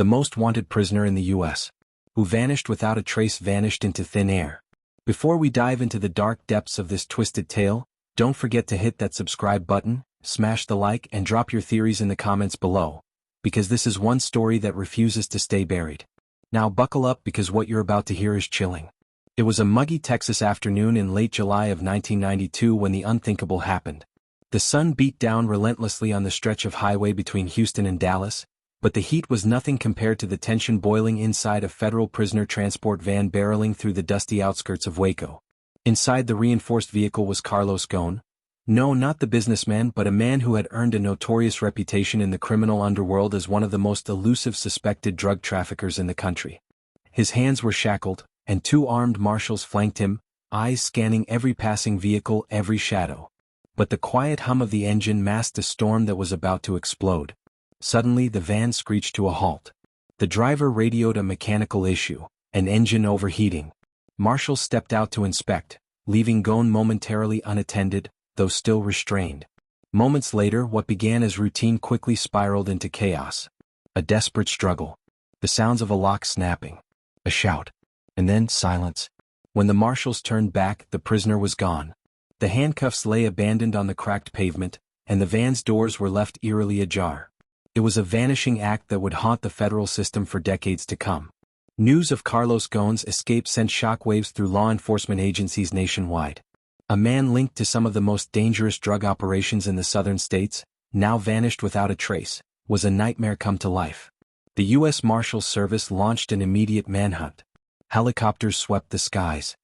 the most wanted prisoner in the U.S., who vanished without a trace, vanished into thin air. Before we dive into the dark depths of this twisted tale, don't forget to hit that subscribe button, smash the like, and drop your theories in the comments below, because this is one story that refuses to stay buried. Now buckle up, because what you're about to hear is chilling. It was a muggy Texas afternoon in late July of 1992 when the unthinkable happened. The sun beat down relentlessly on the stretch of highway between Houston and Dallas, but the heat was nothing compared to the tension boiling inside a federal prisoner transport van barreling through the dusty outskirts of Waco. Inside the reinforced vehicle was Carlos Ghosn. No, not the businessman, but a man who had earned a notorious reputation in the criminal underworld as one of the most elusive suspected drug traffickers in the country. His hands were shackled, and two armed marshals flanked him, eyes scanning every passing vehicle, every shadow. But the quiet hum of the engine masked a storm that was about to explode. Suddenly the van screeched to a halt. The driver radioed a mechanical issue, an engine overheating. Marshals stepped out to inspect, leaving Ghosn momentarily unattended, though still restrained. Moments later, what began as routine quickly spiraled into chaos. A desperate struggle. The sounds of a lock snapping. A shout. And then silence. When the marshals turned back, the prisoner was gone. The handcuffs lay abandoned on the cracked pavement, and the van's doors were left eerily ajar. It was a vanishing act that would haunt the federal system for decades to come. News of Carlos Ghosn's escape sent shockwaves through law enforcement agencies nationwide. A man linked to some of the most dangerous drug operations in the southern states, now vanished without a trace, was a nightmare come to life. The U.S. Marshals Service launched an immediate manhunt. Helicopters swept the skies.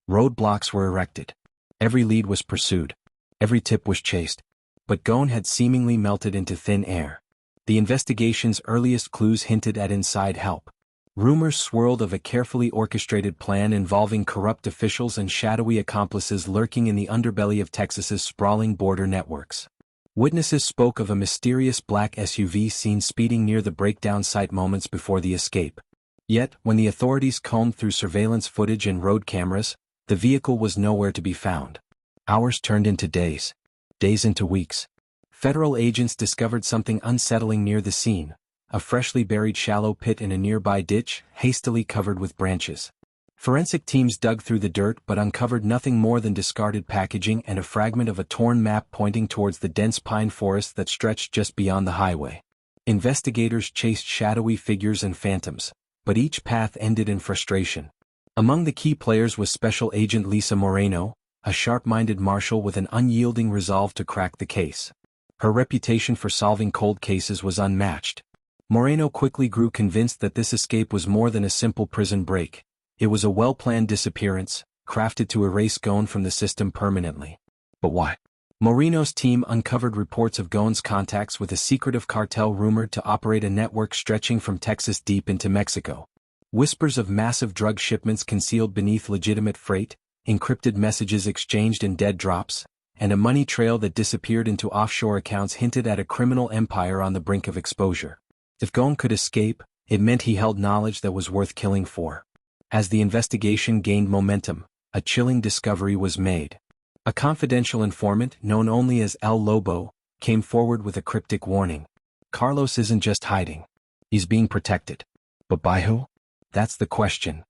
Roadblocks were erected. Every lead was pursued. Every tip was chased. But Ghosn had seemingly melted into thin air. The investigation's earliest clues hinted at inside help. Rumors swirled of a carefully orchestrated plan involving corrupt officials and shadowy accomplices lurking in the underbelly of Texas's sprawling border networks. Witnesses spoke of a mysterious black SUV seen speeding near the breakdown site moments before the escape. Yet, when the authorities combed through surveillance footage and road cameras, the vehicle was nowhere to be found. Hours turned into days. Days into weeks. Federal agents discovered something unsettling near the scene. A freshly buried shallow pit in a nearby ditch, hastily covered with branches. Forensic teams dug through the dirt but uncovered nothing more than discarded packaging and a fragment of a torn map pointing towards the dense pine forest that stretched just beyond the highway. Investigators chased shadowy figures and phantoms, but each path ended in frustration. Among the key players was Special Agent Lisa Moreno, a sharp-minded marshal with an unyielding resolve to crack the case. Her reputation for solving cold cases was unmatched. Moreno quickly grew convinced that this escape was more than a simple prison break. It was a well-planned disappearance, crafted to erase Ghosn from the system permanently. But why? Moreno's team uncovered reports of Ghosn's contacts with a secretive cartel rumored to operate a network stretching from Texas deep into Mexico. Whispers of massive drug shipments concealed beneath legitimate freight, encrypted messages exchanged in dead drops, and a money trail that disappeared into offshore accounts hinted at a criminal empire on the brink of exposure. If Ghosn could escape, it meant he held knowledge that was worth killing for. As the investigation gained momentum, a chilling discovery was made. A confidential informant, known only as El Lobo, came forward with a cryptic warning. Carlos isn't just hiding. He's being protected. But by who? That's the question.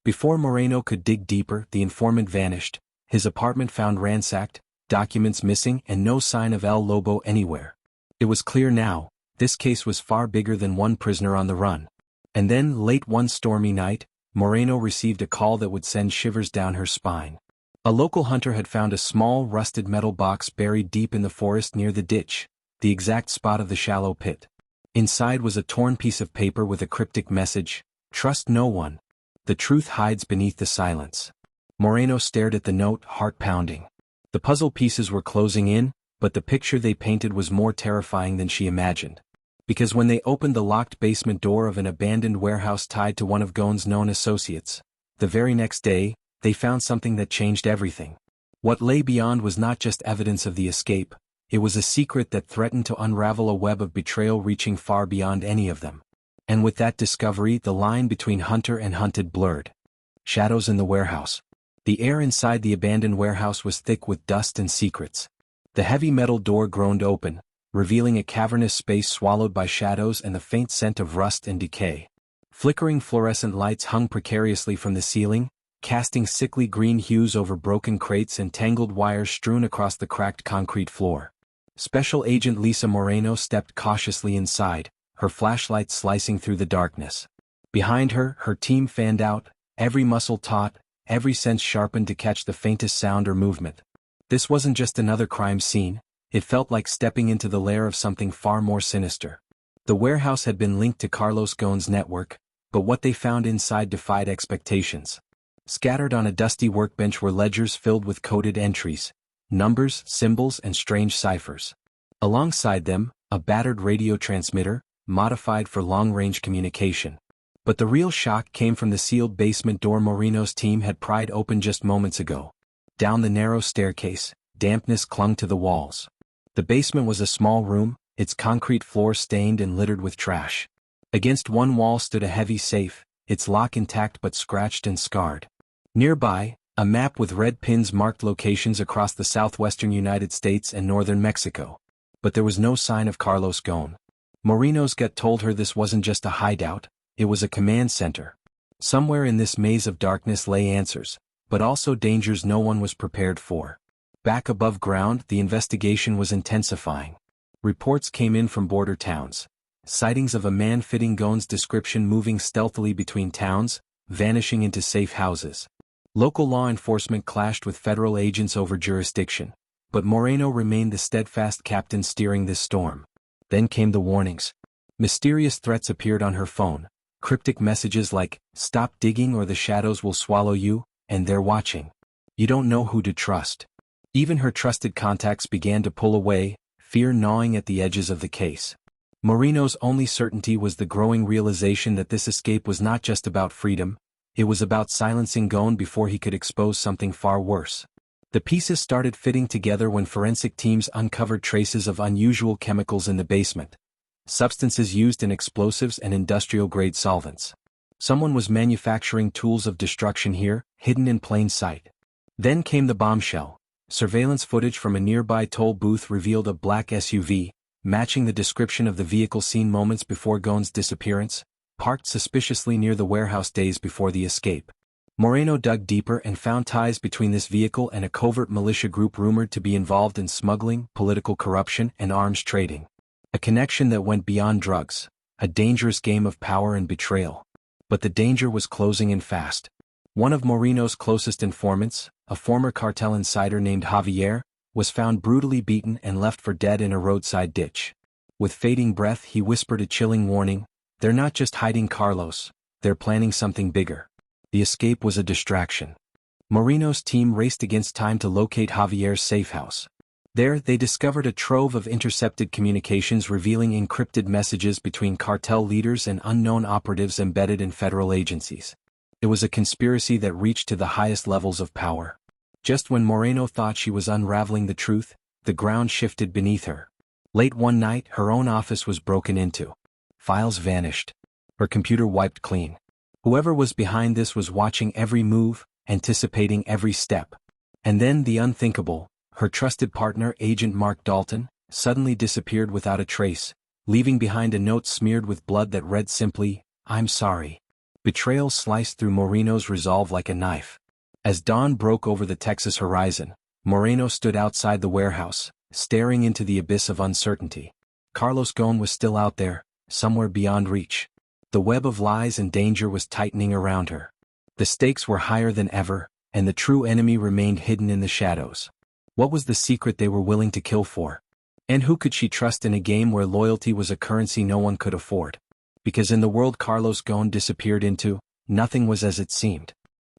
Before Moreno could dig deeper, the informant vanished, his apartment found ransacked, documents missing, and no sign of El Lobo anywhere. It was clear now, this case was far bigger than one prisoner on the run. And then, late one stormy night, Moreno received a call that would send shivers down her spine. A local hunter had found a small, rusted metal box buried deep in the forest near the ditch, the exact spot of the shallow pit. Inside was a torn piece of paper with a cryptic message: "Trust no one. The truth hides beneath the silence." Moreno stared at the note, heart pounding. The puzzle pieces were closing in, but the picture they painted was more terrifying than she imagined. Because when they opened the locked basement door of an abandoned warehouse tied to one of Ghosn's known associates, the very next day, they found something that changed everything. What lay beyond was not just evidence of the escape, it was a secret that threatened to unravel a web of betrayal reaching far beyond any of them. And with that discovery, the line between hunter and hunted blurred. Shadows in the warehouse. The air inside the abandoned warehouse was thick with dust and secrets. The heavy metal door groaned open, revealing a cavernous space swallowed by shadows and the faint scent of rust and decay. Flickering fluorescent lights hung precariously from the ceiling, casting sickly green hues over broken crates and tangled wires strewn across the cracked concrete floor. Special Agent Lisa Moreno stepped cautiously inside, her flashlight slicing through the darkness. Behind her, her team fanned out, every muscle taut, every sense sharpened to catch the faintest sound or movement. This wasn't just another crime scene, it felt like stepping into the lair of something far more sinister. The warehouse had been linked to Carlos Ghosn's network, but what they found inside defied expectations. Scattered on a dusty workbench were ledgers filled with coded entries, numbers, symbols, and strange ciphers. Alongside them, a battered radio transmitter, modified for long-range communication. But the real shock came from the sealed basement door Moreno's team had pried open just moments ago. Down the narrow staircase, dampness clung to the walls. The basement was a small room, its concrete floor stained and littered with trash. Against one wall stood a heavy safe, its lock intact but scratched and scarred. Nearby, a map with red pins marked locations across the southwestern United States and northern Mexico. But there was no sign of Carlos Ghosn. Moreno's gut told her this wasn't just a hideout, it was a command center. Somewhere in this maze of darkness lay answers, but also dangers no one was prepared for. Back above ground, the investigation was intensifying. Reports came in from border towns. Sightings of a man fitting Ghosn's description moving stealthily between towns, vanishing into safe houses. Local law enforcement clashed with federal agents over jurisdiction, but Moreno remained the steadfast captain steering this storm. Then came the warnings. Mysterious threats appeared on her phone, cryptic messages like, "Stop digging or the shadows will swallow you," and "They're watching." You don't know who to trust. Even her trusted contacts began to pull away, fear gnawing at the edges of the case. Moreno's only certainty was the growing realization that this escape was not just about freedom, it was about silencing Ghosn before he could expose something far worse. The pieces started fitting together when forensic teams uncovered traces of unusual chemicals in the basement. Substances used in explosives and industrial-grade solvents. Someone was manufacturing tools of destruction here, hidden in plain sight. Then came the bombshell. Surveillance footage from a nearby toll booth revealed a black SUV, matching the description of the vehicle seen moments before Ghosn's disappearance, parked suspiciously near the warehouse days before the escape. Moreno dug deeper and found ties between this vehicle and a covert militia group rumored to be involved in smuggling, political corruption, and arms trading. A connection that went beyond drugs, a dangerous game of power and betrayal. But the danger was closing in fast. One of Moreno's closest informants, a former cartel insider named Javier, was found brutally beaten and left for dead in a roadside ditch. With fading breath he whispered a chilling warning, "They're not just hiding Carlos, they're planning something bigger." The escape was a distraction. Moreno's team raced against time to locate Javier's safe house. There they discovered a trove of intercepted communications revealing encrypted messages between cartel leaders and unknown operatives embedded in federal agencies. It was a conspiracy that reached to the highest levels of power. Just when Moreno thought she was unraveling the truth, the ground shifted beneath her. Late one night, her own office was broken into. Files vanished. Her computer wiped clean. Whoever was behind this was watching every move, anticipating every step. And then the unthinkable, her trusted partner, Agent Mark Dalton, suddenly disappeared without a trace, leaving behind a note smeared with blood that read simply, "I'm sorry." Betrayal sliced through Moreno's resolve like a knife. As dawn broke over the Texas horizon, Moreno stood outside the warehouse, staring into the abyss of uncertainty. Carlos Ghosn was still out there, somewhere beyond reach. The web of lies and danger was tightening around her. The stakes were higher than ever, and the true enemy remained hidden in the shadows. What was the secret they were willing to kill for? And who could she trust in a game where loyalty was a currency no one could afford? Because in the world Carlos Ghosn disappeared into, nothing was as it seemed.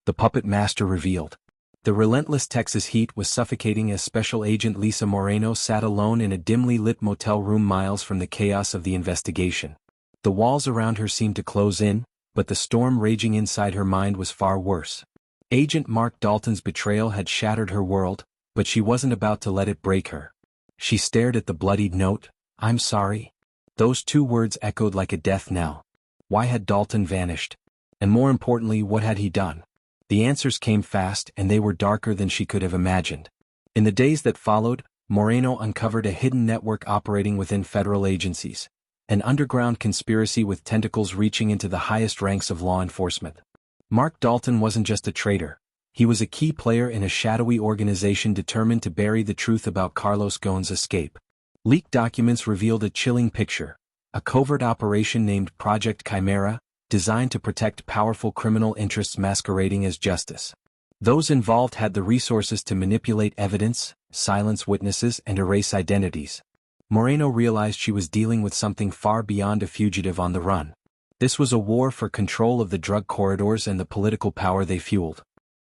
The puppet master revealed. The relentless Texas heat was suffocating as Special Agent Lisa Moreno sat alone in a dimly lit motel room miles from the chaos of the investigation. The walls around her seemed to close in, but the storm raging inside her mind was far worse. Agent Mark Dalton's betrayal had shattered her world, but she wasn't about to let it break her. She stared at the bloodied note, "I'm sorry." Those two words echoed like a death knell. Why had Dalton vanished? And more importantly, what had he done? The answers came fast and they were darker than she could have imagined. In the days that followed, Moreno uncovered a hidden network operating within federal agencies, an underground conspiracy with tentacles reaching into the highest ranks of law enforcement. Mark Dalton wasn't just a traitor. He was a key player in a shadowy organization determined to bury the truth about Carlos Ghosn's escape. Leaked documents revealed a chilling picture, a covert operation named Project Chimera, designed to protect powerful criminal interests masquerading as justice. Those involved had the resources to manipulate evidence, silence witnesses, and erase identities. Moreno realized she was dealing with something far beyond a fugitive on the run. This was a war for control of the drug corridors and the political power they fueled.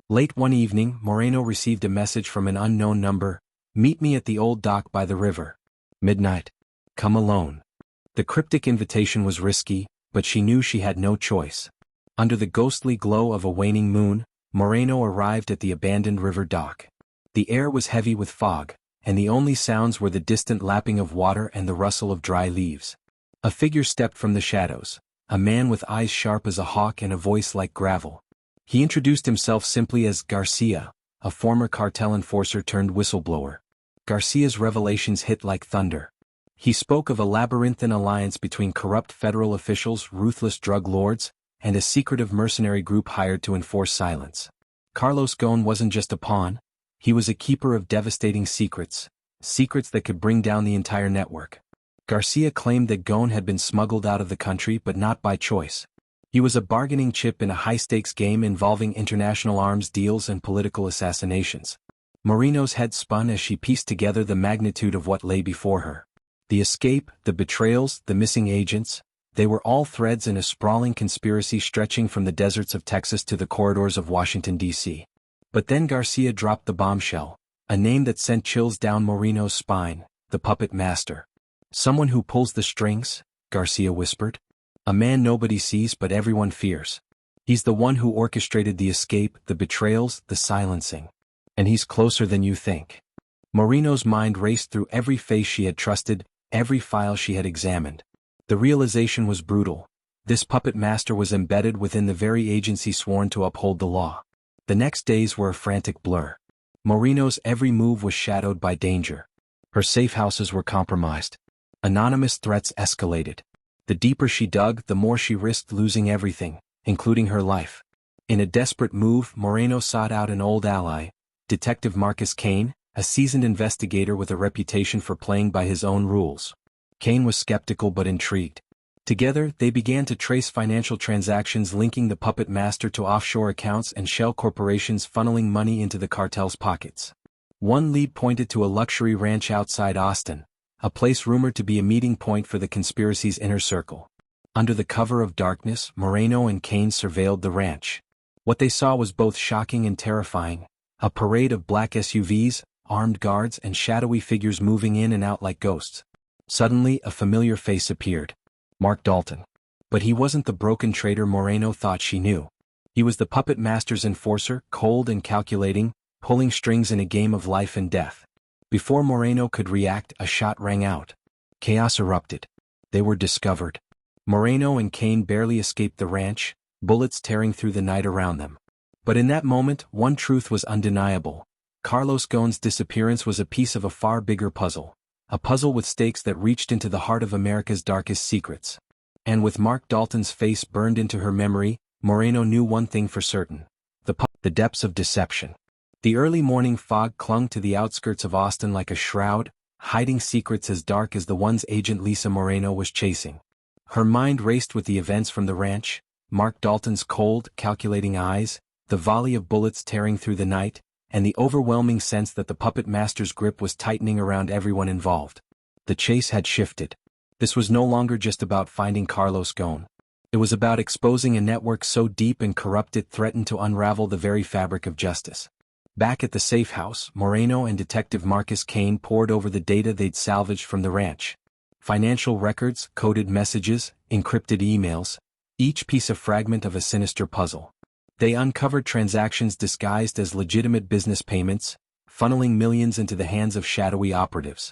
Late one evening, Moreno received a message from an unknown number: "Meet me at the old dock by the river. Midnight. Come alone." The cryptic invitation was risky, but she knew she had no choice. Under the ghostly glow of a waning moon, Moreno arrived at the abandoned river dock. The air was heavy with fog, and the only sounds were the distant lapping of water and the rustle of dry leaves. A figure stepped from the shadows, a man with eyes sharp as a hawk and a voice like gravel. He introduced himself simply as Garcia, a former cartel enforcer turned whistleblower. Garcia's revelations hit like thunder. He spoke of a labyrinthine alliance between corrupt federal officials, ruthless drug lords, and a secretive mercenary group hired to enforce silence. Carlos Ghosn wasn't just a pawn, he was a keeper of devastating secrets, secrets that could bring down the entire network. Garcia claimed that Ghosn had been smuggled out of the country but not by choice. He was a bargaining chip in a high-stakes game involving international arms deals and political assassinations. Moreno's head spun as she pieced together the magnitude of what lay before her. The escape, the betrayals, the missing agents, they were all threads in a sprawling conspiracy stretching from the deserts of Texas to the corridors of Washington, D.C. But then Garcia dropped the bombshell, a name that sent chills down Moreno's spine: the puppet master. "Someone who pulls the strings," Garcia whispered. "A man nobody sees but everyone fears. He's the one who orchestrated the escape, the betrayals, the silencing. And he's closer than you think." Moreno's mind raced through every face she had trusted, every file she had examined. The realization was brutal. This puppet master was embedded within the very agency sworn to uphold the law. The next days were a frantic blur. Moreno's every move was shadowed by danger. Her safe houses were compromised. Anonymous threats escalated. The deeper she dug, the more she risked losing everything, including her life. In a desperate move, Moreno sought out an old ally, Detective Marcus Kane, a seasoned investigator with a reputation for playing by his own rules. Kane was skeptical but intrigued. Together, they began to trace financial transactions linking the puppet master to offshore accounts and shell corporations funneling money into the cartel's pockets. One lead pointed to a luxury ranch outside Austin, a place rumored to be a meeting point for the conspiracy's inner circle. Under the cover of darkness, Moreno and Kane surveilled the ranch. What they saw was both shocking and terrifying: a parade of black SUVs, armed guards, and shadowy figures moving in and out like ghosts. Suddenly, a familiar face appeared: Mark Dalton. But he wasn't the broken traitor Moreno thought she knew. He was the puppet master's enforcer, cold and calculating, pulling strings in a game of life and death. Before Moreno could react, a shot rang out. Chaos erupted. They were discovered. Moreno and Kane barely escaped the ranch, bullets tearing through the night around them. But in that moment, one truth was undeniable. Carlos Ghosn's disappearance was a piece of a far bigger puzzle. A puzzle with stakes that reached into the heart of America's darkest secrets. And with Mark Dalton's face burned into her memory, Moreno knew one thing for certain: the depths of deception. The early morning fog clung to the outskirts of Austin like a shroud, hiding secrets as dark as the ones Agent Lisa Moreno was chasing. Her mind raced with the events from the ranch: Mark Dalton's cold, calculating eyes, the volley of bullets tearing through the night, and the overwhelming sense that the puppet master's grip was tightening around everyone involved. The chase had shifted. This was no longer just about finding Carlos Ghosn. It was about exposing a network so deep and corrupt it threatened to unravel the very fabric of justice. Back at the safe house, Moreno and Detective Marcus Kane pored over the data they'd salvaged from the ranch. Financial records, coded messages, encrypted emails, each piece a fragment of a sinister puzzle. They uncovered transactions disguised as legitimate business payments, funneling millions into the hands of shadowy operatives.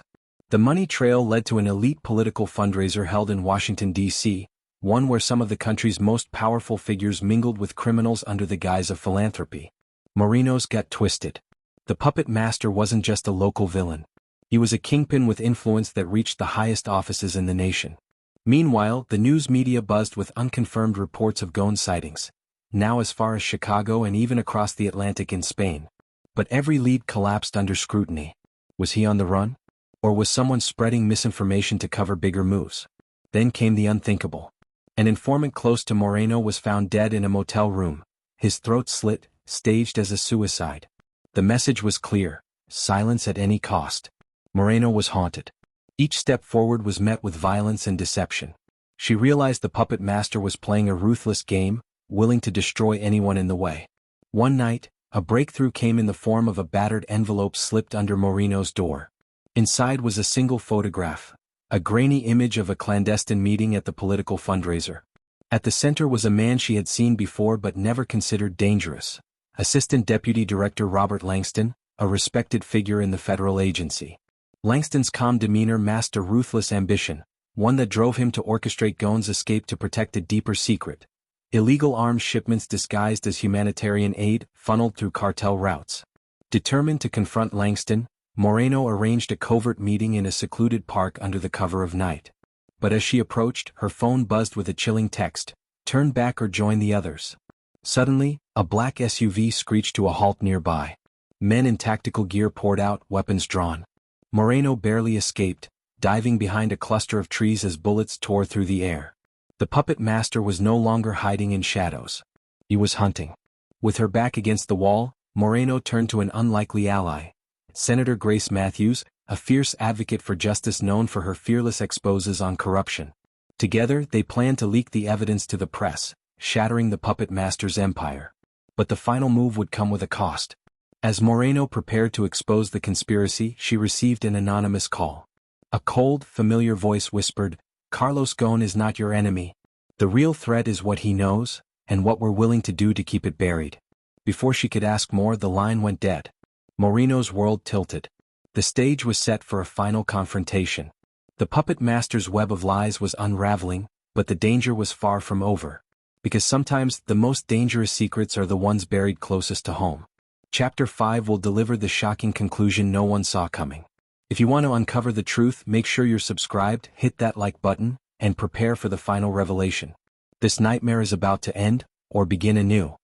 The money trail led to an elite political fundraiser held in Washington, D.C., one where some of the country's most powerful figures mingled with criminals under the guise of philanthropy. Moreno's gut twisted. The puppet master wasn't just a local villain. He was a kingpin with influence that reached the highest offices in the nation. Meanwhile, the news media buzzed with unconfirmed reports of Ghosn sightings, now as far as Chicago and even across the Atlantic in Spain. But every lead collapsed under scrutiny. Was he on the run? Or was someone spreading misinformation to cover bigger moves? Then came the unthinkable. An informant close to Moreno was found dead in a motel room, his throat slit, staged as a suicide. The message was clear: silence at any cost. Moreno was haunted. Each step forward was met with violence and deception. She realized the puppet master was playing a ruthless game, willing to destroy anyone in the way. One night, a breakthrough came in the form of a battered envelope slipped under Moreno's door. Inside was a single photograph, a grainy image of a clandestine meeting at the political fundraiser. At the center was a man she had seen before but never considered dangerous: Assistant Deputy Director Robert Langston, a respected figure in the federal agency. Langston's calm demeanor masked a ruthless ambition, one that drove him to orchestrate Ghosn's escape to protect a deeper secret: illegal arms shipments disguised as humanitarian aid, funneled through cartel routes. Determined to confront Langston, Moreno arranged a covert meeting in a secluded park under the cover of night. But as she approached, her phone buzzed with a chilling text: "Turn back or join the others." Suddenly, a black SUV screeched to a halt nearby. Men in tactical gear poured out, weapons drawn. Moreno barely escaped, diving behind a cluster of trees as bullets tore through the air. The puppet master was no longer hiding in shadows. He was hunting. With her back against the wall, Moreno turned to an unlikely ally: Senator Grace Matthews, a fierce advocate for justice known for her fearless exposés on corruption. Together, they planned to leak the evidence to the press, shattering the puppet master's empire. But the final move would come with a cost. As Moreno prepared to expose the conspiracy, she received an anonymous call. A cold, familiar voice whispered, "Carlos Ghosn is not your enemy. The real threat is what he knows, and what we're willing to do to keep it buried." Before she could ask more, the line went dead. Moreno's world tilted. The stage was set for a final confrontation. The puppet master's web of lies was unraveling, but the danger was far from over. Because sometimes the most dangerous secrets are the ones buried closest to home. Chapter 5 will deliver the shocking conclusion no one saw coming. If you want to uncover the truth, make sure you're subscribed, hit that like button, and prepare for the final revelation. This nightmare is about to end, or begin anew.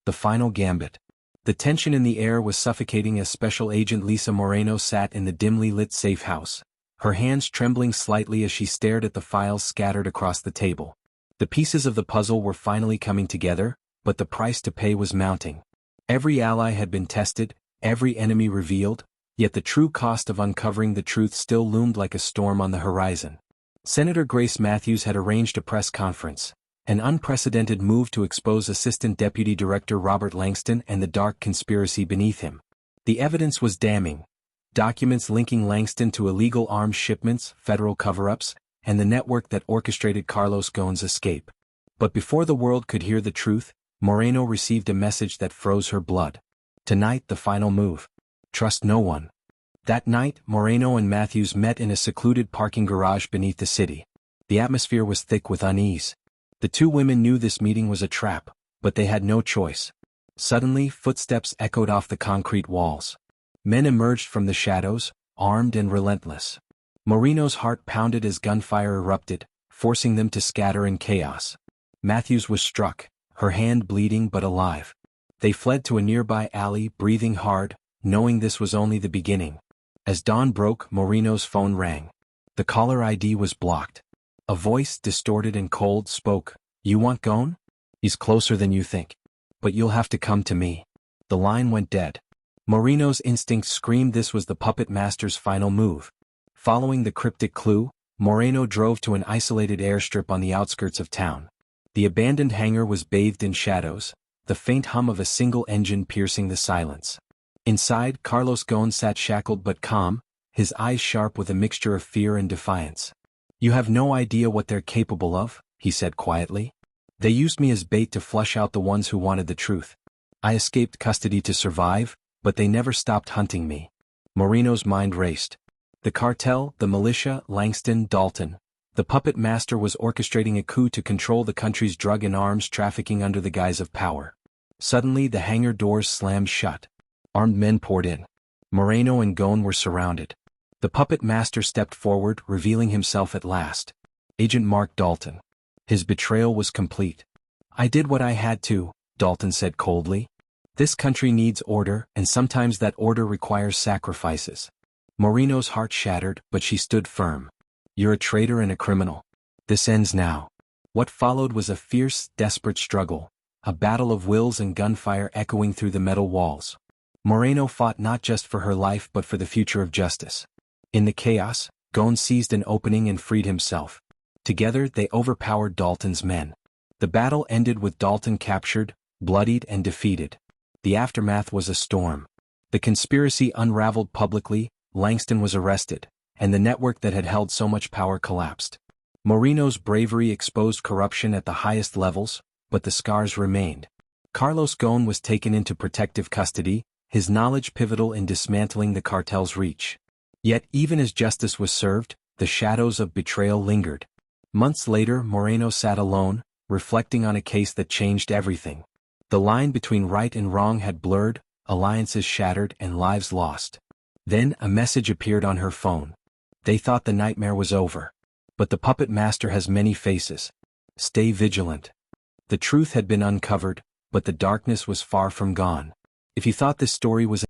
The final gambit. The tension in the air was suffocating as Special Agent Lisa Moreno sat in the dimly lit safe house, her hands trembling slightly as she stared at the files scattered across the table. The pieces of the puzzle were finally coming together, but the price to pay was mounting. Every ally had been tested, every enemy revealed, yet the true cost of uncovering the truth still loomed like a storm on the horizon. Senator Grace Matthews had arranged a press conference, an unprecedented move to expose Assistant Deputy Director Robert Langston and the dark conspiracy beneath him. The evidence was damning: documents linking Langston to illegal arms shipments, federal cover-ups, and the network that orchestrated Carlos Ghosn's escape. But before the world could hear the truth, Moreno received a message that froze her blood. Tonight, the final move. Trust no one. That night, Moreno and Matthews met in a secluded parking garage beneath the city. The atmosphere was thick with unease. The two women knew this meeting was a trap, but they had no choice. Suddenly, footsteps echoed off the concrete walls. Men emerged from the shadows, armed and relentless. Moreno's heart pounded as gunfire erupted, forcing them to scatter in chaos. Matthews was struck, her hand bleeding but alive. They fled to a nearby alley, breathing hard, knowing this was only the beginning. As dawn broke, Moreno's phone rang. The caller ID was blocked. A voice, distorted and cold, spoke. "You want Ghosn? He's closer than you think. But you'll have to come to me." The line went dead. Moreno's instincts screamed this was the puppet master's final move. Following the cryptic clue, Moreno drove to an isolated airstrip on the outskirts of town. The abandoned hangar was bathed in shadows, the faint hum of a single engine piercing the silence. Inside, Carlos Ghosn sat shackled but calm, his eyes sharp with a mixture of fear and defiance. "You have no idea what they're capable of," he said quietly. "They used me as bait to flush out the ones who wanted the truth. I escaped custody to survive, but they never stopped hunting me." Moreno's mind raced. The cartel, the militia, Langston, Dalton. The puppet master was orchestrating a coup to control the country's drug and arms trafficking under the guise of power. Suddenly, the hangar doors slammed shut. Armed men poured in. Moreno and Ghosn were surrounded. The puppet master stepped forward, revealing himself at last. Agent Mark Dalton. His betrayal was complete. "I did what I had to," Dalton said coldly. "This country needs order, and sometimes that order requires sacrifices." Moreno's heart shattered, but she stood firm. "You're a traitor and a criminal. This ends now." What followed was a fierce, desperate struggle, a battle of wills and gunfire echoing through the metal walls. Moreno fought not just for her life but for the future of justice. In the chaos, Ghosn seized an opening and freed himself. Together they overpowered Dalton's men. The battle ended with Dalton captured, bloodied and defeated. The aftermath was a storm. The conspiracy unraveled publicly, Langston was arrested, and the network that had held so much power collapsed. Moreno's bravery exposed corruption at the highest levels, but the scars remained. Carlos Ghosn was taken into protective custody, his knowledge pivotal in dismantling the cartel's reach. Yet even as justice was served, the shadows of betrayal lingered. Months later, Moreno sat alone, reflecting on a case that changed everything. The line between right and wrong had blurred, alliances shattered and lives lost. Then a message appeared on her phone. They thought the nightmare was over. But the puppet master has many faces. Stay vigilant. The truth had been uncovered, but the darkness was far from gone. If you thought this story was